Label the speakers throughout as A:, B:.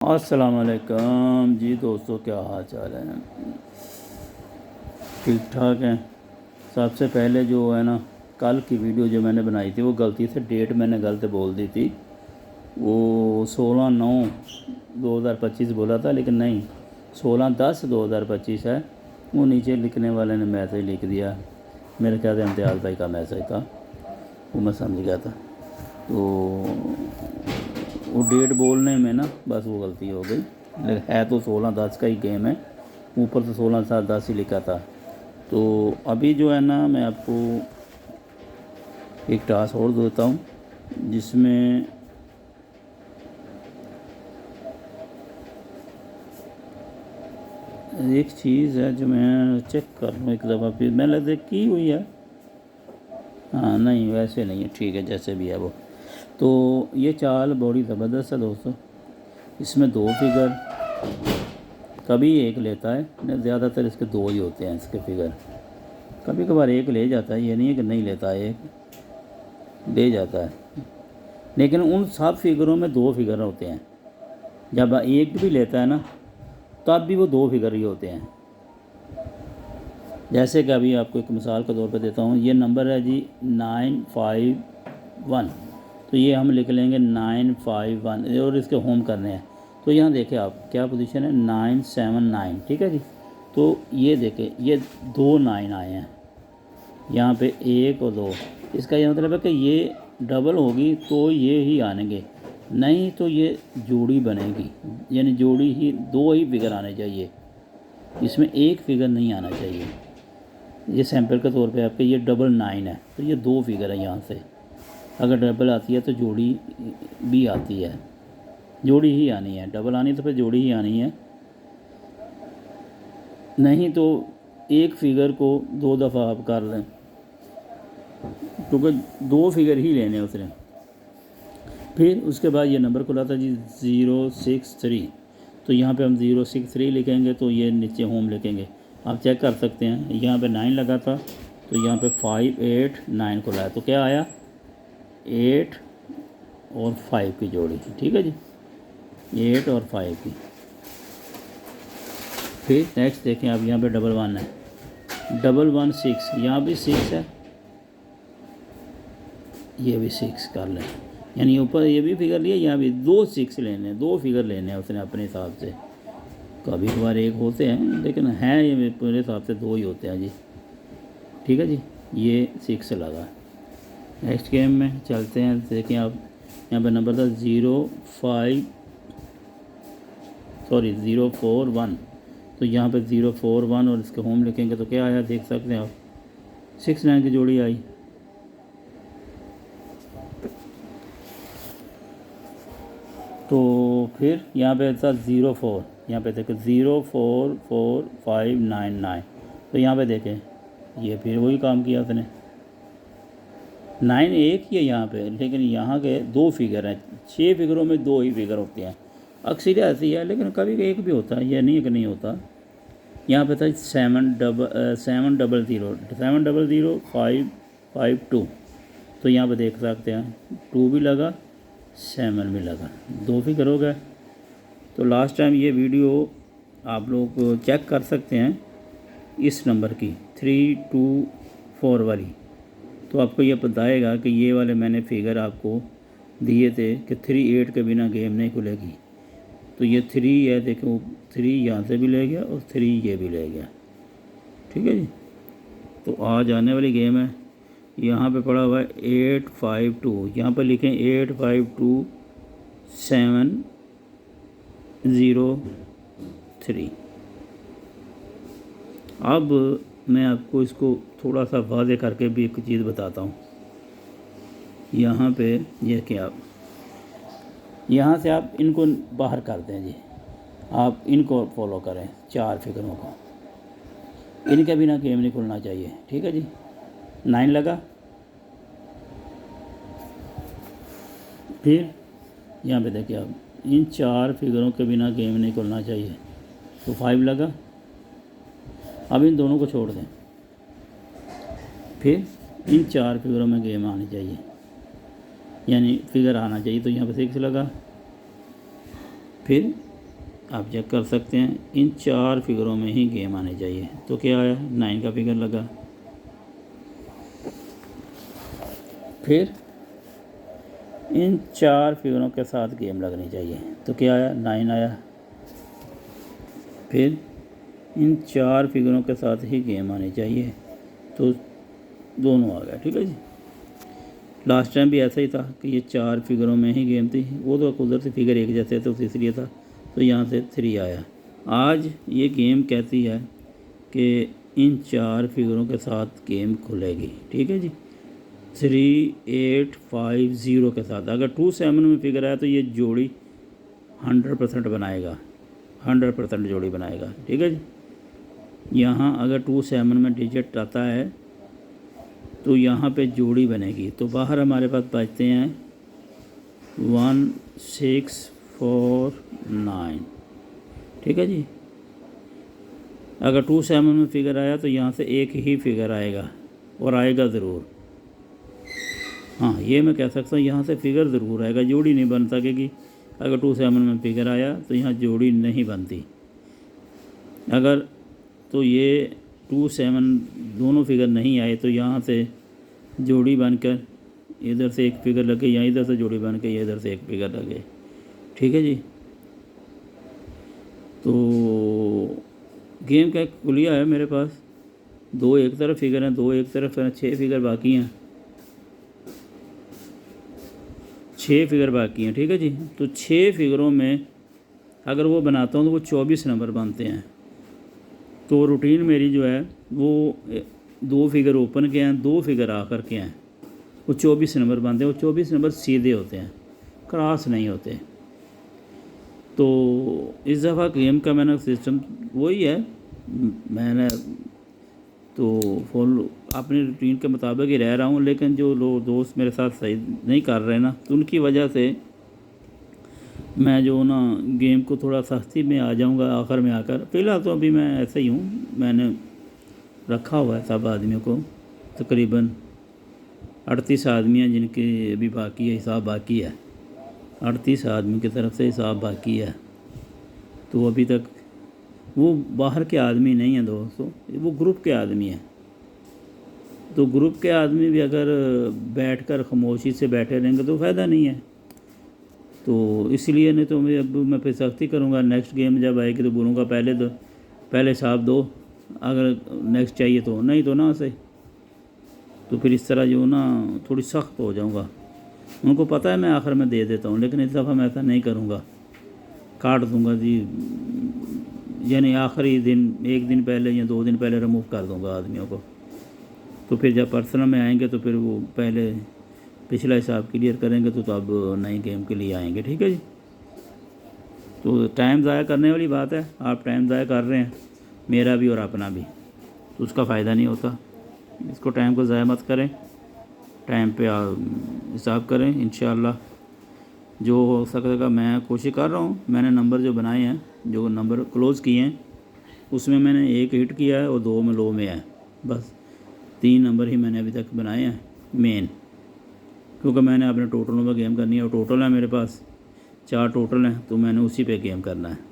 A: السلام علیکم جی دوستو، کیا حال چال ہے؟ ٹھیک ٹھاک ہیں؟ سب سے پہلے جو ہے نا، کل کی ویڈیو جو میں نے بنائی تھی وہ غلطی سے ڈیٹ میں نے غلط بول دی تھی۔ وہ 16/9/2025 بولا تھا، لیکن نہیں، 16/10/2025 ہے۔ وہ نیچے لکھنے والے نے میسیج لکھ دیا، میرے خیال سے امتیاز بھائی کا میسیج تھا، وہ میں سمجھ گیا تھا۔ تو وہ ڈیٹ بولنے میں نا بس وہ غلطی ہو گئی، لیکن ہے تو 16/10 کا ہی گیم ہے، اوپر سے 16/10 ہی لکھا تھا۔ تو ابھی جو ہے نا، میں آپ کو ایک ٹاسک اور دیتا ہوں، جس میں ایک چیز ہے جو میں چیک کر لوں ایک دفعہ، پھر میں لگتا کی ہوئی ہے، ہاں نہیں ویسے نہیں ہے، ٹھیک ہے جیسے بھی ہے وہ۔ تو یہ چال بڑی زبردست ہے دوستو، اس میں 2 فگر کبھی ایک لیتا ہے، زیادہ تر اس کے 2 ہی ہوتے ہیں اس کے فگر، کبھی کبھار ایک لے جاتا ہے، یہ نہیں ہے کہ نہیں لیتا، ایک لے جاتا ہے، لیکن ان سب فگروں میں 2 فگر ہوتے ہیں۔ جب ایک بھی لیتا ہے نا تب بھی وہ 2 فگر ہی ہوتے ہیں۔ جیسے کہ ابھی آپ کو ایک مثال کے طور پہ دیتا ہوں، یہ نمبر ہے جی 951، تو یہ ہم لکھ لیں گے 951 اور اس کے ہوم کرنے ہیں۔ تو یہاں دیکھیں آپ کیا پوزیشن ہے، 979، ٹھیک ہے جی۔ تو یہ دیکھیں یہ 2 9 آئے ہیں یہاں پہ، 1 اور 2، اس کا یہ مطلب ہے کہ یہ ڈبل ہوگی تو یہ ہی آنے گے، نہیں تو یہ جوڑی بنے گی، یعنی جوڑی ہی 2 ہی فگر آنے چاہیے، اس میں ایک فگر نہیں آنا چاہیے۔ یہ سیمپل کے طور پہ آپ کے یہ 999 ہے، تو یہ 2 فگر ہے یہاں سے، اگر ڈبل آتی ہے تو جوڑی بھی آتی ہے، جوڑی ہی آنی ہے، ڈبل آنی تو پھر جوڑی ہی آنی ہے، نہیں تو ایک فگر کو 2 دفعہ آپ کر لیں، کیونکہ 2 فگر ہی لینے اس نے۔ پھر اس کے بعد یہ نمبر کھلا تھا جی 063، تو یہاں پہ ہم 063 لکھیں گے، تو یہ نیچے ہوم لکھیں گے، آپ چیک کر سکتے ہیں، یہاں پہ 9 لگا تھا تو یہاں پہ 589 کھلا ہے، تو کیا آیا 8 اور 5 کی جوڑی تھی، ٹھیک ہے جی، 8 اور 5 کی۔ پھر نیکسٹ دیکھیں آپ، یہاں پہ 1 ہے، 116، یہاں بھی 6 ہے، یہ بھی 6 کر لیں، یعنی اوپر یہ بھی فگر لیا، یہاں بھی 2 6 لینے، 2 فگر لینے ہیں اس نے اپنے حساب سے، کبھی کبھار ایک ہوتے ہیں لیکن ہیں یہ میرے حساب سے 2 ہی ہوتے ہیں جی، ٹھیک ہے جی۔ یہ 6 لگا۔ نیکسٹ گیم میں چلتے ہیں، دیکھیں آپ یہاں پہ نمبر تھا 041، تو یہاں پہ 041 اور اس کے ہوم لکھیں گے تو کیا آیا دیکھ سکتے ہیں آپ، 69 کی جوڑی آئی۔ تو پھر یہاں پہ تھا 04، یہاں پہ دیکھیں 044599، تو یہاں پہ دیکھیں یہ پھر وہی کام کیا اس نے، 9 ایک ہی ہے یہاں پہ، لیکن یہاں کے 2 فگر ہیں، 6 فگروں میں 2 ہی فگر ہوتے ہیں، اکثر ایسی ہے، لیکن کبھی ایک بھی ہوتا ہے، یہ نہیں ہے کہ نہیں ہوتا۔ یہاں پہ تھا 700552، تو یہاں پہ دیکھ سکتے ہیں 2 بھی لگا، 7 بھی لگا، 2 فگر ہو گئے۔ تو لاسٹ ٹائم یہ ویڈیو آپ لوگ چیک کر سکتے ہیں اس نمبر کی 324 والی، تو آپ کو یہ بتائے گا کہ یہ والے میں نے فگر آپ کو دیے تھے کہ 38 کے بنا گیم نہیں کھلے گی، تو یہ 3 ہے، دیکھو 3 یہاں سے بھی لے گیا اور 3 یہ بھی لے گیا، ٹھیک ہے جی۔ تو آج آنے والی گیم ہے، یہاں پہ پڑا ہوا ہے 852، یہاں پہ لکھیں 852703۔ اب میں آپ کو اس کو تھوڑا سا واضح کر کے بھی ایک چیز بتاتا ہوں، یہاں پہ یہ کہ آپ یہاں سے آپ ان کو باہر کر دیں جی، آپ ان کو فالو کریں، 4 فگروں کو، ان کے بنا گیم نہیں کھلنا چاہیے، ٹھیک ہے جی۔ 9 لگا، پھر یہاں پہ دیکھیں آپ ان 4 فگروں کے بنا گیم نہیں کھلنا چاہیے، تو 5 لگا، اب ان دونوں کو چھوڑ دیں، پھر ان 4 فگروں میں گیم آنی چاہیے، یعنی فگر آنا چاہیے، تو یہاں پہ 6 لگا، پھر آپ چیک کر سکتے ہیں ان 4 فگروں میں ہی گیم آنے چاہیے. تو کیا آیا 9 کا فگر لگا. پھر ان 4 فگروں کے ساتھ گیم لگنی چاہیے. تو کیا آیا 9 آیا. پھر ان 4 فگروں کے ساتھ ہی گیم آنی چاہیے. تو دونوں آ گئے. ٹھیک ہے جی. لاسٹ ٹائم بھی ایسا ہی تھا کہ یہ 4 فگروں میں ہی گیم تھی. وہ تو ادھر سے فگر ایک جیسے تو اس لیے تھا. تو یہاں سے 3 آیا. آج یہ گیم کہتی ہے کہ ان 4 فگروں کے ساتھ گیم کھلے گی. ٹھیک ہے جی. 3 8 5 0 کے ساتھ. اگر 2 7 میں فگر آیا تو یہ جوڑی 100% بنائے گا. 100% جوڑی بنائے گا. ٹھیک ہے جی. یہاں اگر 2 7 میں ڈیجٹ آتا ہے تو یہاں پہ جوڑی بنے گی. تو باہر ہمارے پاس بچتے ہیں 1 6 4 9. ٹھیک ہے جی. اگر 2 7 میں فگر آیا تو یہاں سے ایک ہی فگر آئے گا اور آئے گا ضرور. ہاں یہ میں کہہ سکتا ہوں یہاں سے فگر ضرور آئے گا, جوڑی نہیں بن سکے گی. اگر 2 7 میں فگر آیا تو یہاں جوڑی نہیں بنتی. اگر تو یہ 2 7 دونوں فگر نہیں آئے تو یہاں سے جوڑی بن کر ادھر سے ایک فگر لگے, یا ادھر سے جوڑی بن کے ادھر سے ایک فگر لگے. ٹھیک ہے جی. تو گیم کا ایک کلیہ ہے میرے پاس. 2 ایک طرف فگر ہیں, 2 ایک طرف ہیں, 6 فگر باقی ہیں. 6 فگر باقی ہیں. ٹھیک ہے جی. تو 6 فگروں میں اگر وہ بناتا ہوں تو وہ 24 نمبر بنتے ہیں. تو روٹین میری جو ہے وہ 2 فگر اوپن کے ہیں, 2 فگر آ کر کے ہیں, وہ 24 نمبر بنتے ہیں. وہ 24 نمبر سیدھے ہوتے ہیں, کراس نہیں ہوتے. تو اس دفعہ گیم کا میں نے سسٹم وہی ہے. میں نے تو فالو اپنی روٹین کے مطابق ہی رہ رہا ہوں. لیکن جو لوگ دوست میرے ساتھ صحیح نہیں کر رہے نا, تو ان کی وجہ سے میں جو نا گیم کو تھوڑا سختی میں آ جاؤں گا آخر میں آ کر. فی الحال تو ابھی میں ایسے ہی ہوں. میں نے رکھا ہوا ہے سب آدمیوں کو, تقریباً 38 آدمی ہیں جن کے ابھی باقی ہے, حساب باقی ہے. 38 آدمی کی طرف سے حساب باقی ہے. تو ابھی تک وہ باہر کے آدمی نہیں ہیں دوستو, وہ گروپ کے آدمی ہیں. تو گروپ کے آدمی بھی اگر بیٹھ کر خاموشی سے بیٹھے رہیں گے تو فائدہ نہیں ہے. تو اس لیے نہیں تو میں پھر سختی کروں گا. نیکسٹ گیم جب آئے گی تو بولوں گا پہلے حساب دو, اگر نیکسٹ چاہیے تو, نہیں تو نہ صحیح. تو پھر اس طرح جو نا تھوڑی سخت ہو جاؤں گا. ان کو پتہ ہے میں آخر میں دے دیتا ہوں, لیکن اس دفعہ میں ایسا نہیں کروں گا. کاٹ دوں گا جی, یعنی آخری دن 1 دن پہلے یا 2 دن پہلے ریموو کر دوں گا آدمیوں کو. تو پھر جب پرسنل میں آئیں گے تو پھر وہ پہلے پچھلا حساب کلیئر کریں گے تو اب نئی گیم کے لیے آئیں گے. ٹھیک ہے جی. تو ٹائم ضائع کرنے والی بات ہے. آپ ٹائم ضائع کر رہے ہیں, میرا بھی اور اپنا بھی, تو اس کا فائدہ نہیں ہوتا. اس کو ٹائم کو ضائع مت کریں, ٹائم پہ حساب کریں. انشاءاللہ جو ہو سکے گا میں کوشش کر رہا ہوں. میں نے نمبر جو بنائے ہیں, جو نمبر کلوز کیے ہیں, اس میں نے 1 ہٹ کیا ہے اور 2 میں لو میں ہے. بس 3 نمبر ہی میں نے ابھی تک بنائے ہیں مین, کیونکہ میں نے اپنے ٹوٹلوں پہ گیم کرنی ہے. اور ٹوٹل ہے میرے پاس 4 ٹوٹل ہیں, تو میں نے اسی پہ گیم کرنا ہے.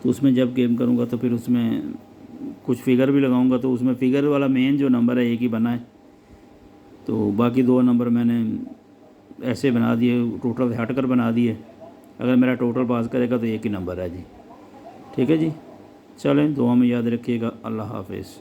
A: تو اس میں جب گیم کروں گا تو پھر اس میں کچھ فگر بھی لگاؤں گا. تو اس میں فگر والا مین جو نمبر ہے ایک ہی بنا ہے. تو باقی 2 نمبر میں نے ایسے بنا دیے, ٹوٹل سے ہٹ کر بنا دیے. اگر میرا ٹوٹل پاس کرے گا تو ایک ہی نمبر ہے جی. ٹھیک ہے جی. چلیں دعا میں یاد رکھیے گا. اللہ حافظ.